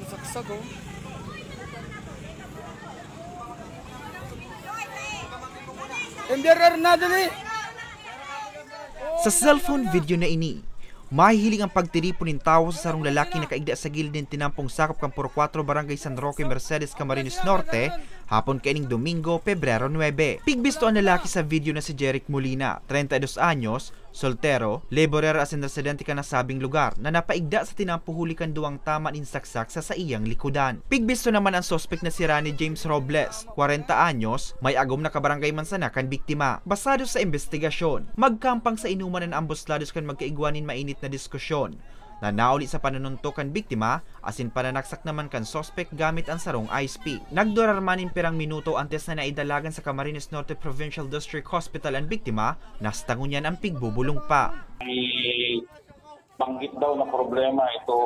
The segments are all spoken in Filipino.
Saksag oh. Enderer na dali. Sa cellphone video na ini, mahihiling ang pagtiripon ng tao sa sarong lalaki na kaigda sa gilid ng tinampong sakop kang Puro 4 Barangay San Roque, Mercedes, Camarines Norte, hapon kaining Domingo, Pebrero 9. Pigbisto ang lalaki sa video na si Jeric Molina, 32 anyos, soltero, laborer as in residente ka nasabing lugar na napaigda sa tinampuhulikan duwang tama ng saksak sa iyang likudan. Pigbisto naman ang suspect na si Rani James Robles, 40 anyos, may agom na kabarangay Mansanakan biktima. Basado sa investigasyon, magkampang sa inuman ng ambos lados kan magkaigwanin mainit na diskusyon na nauli sa panununtok kan biktima asin pananaksak naman kan suspect gamit ang sarong ISP. Nagdurar manin pirang minuto antes na naidalagan sa Camarines Norte Provincial District Hospital ang biktima, nastangunyan ang pigbubulong pa. Banggit daw na problema ito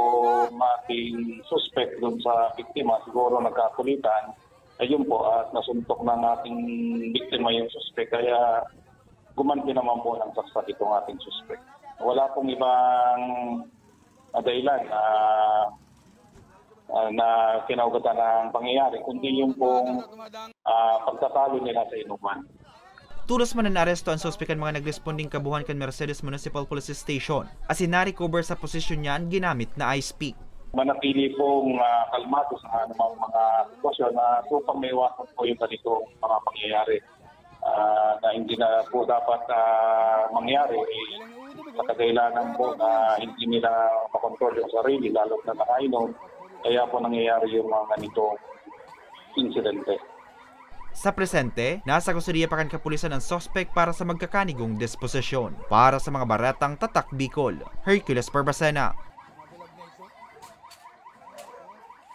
ating suspect dun sa biktima, siguro nagkakulitan. Ayun po, at nasuntok ng ating biktima yung suspect, kaya gumanti naman po ng saksak itong ating suspect. Wala pong ibang dahilan na kinaugatan ng pangyayari, kundi yung pong pagtatalo nila sa inuman. Tulos man na aresto ang suspect ang mga nagresponding kabuhan kan Mercedes Municipal Police Station. Asin na-recover sa posisyon niyan ginamit na ISP. Manatili pong kalmado sa anumang mga sitwasyon na upang maiwasan po yung ganitong mga pangyayari na hindi na po dapat mangyari. Sa kadahilanan po na hindi nila makontrol yung sarili, lalo na nakainom, kaya po nangyayari yung mga ganitong insidente. Sa presente, nasa kustudiya pa kan kapulisan ang suspect para sa magkakanigong disposisyon. Para sa mga baratang Tatak Bicol, Hercules Barbacena.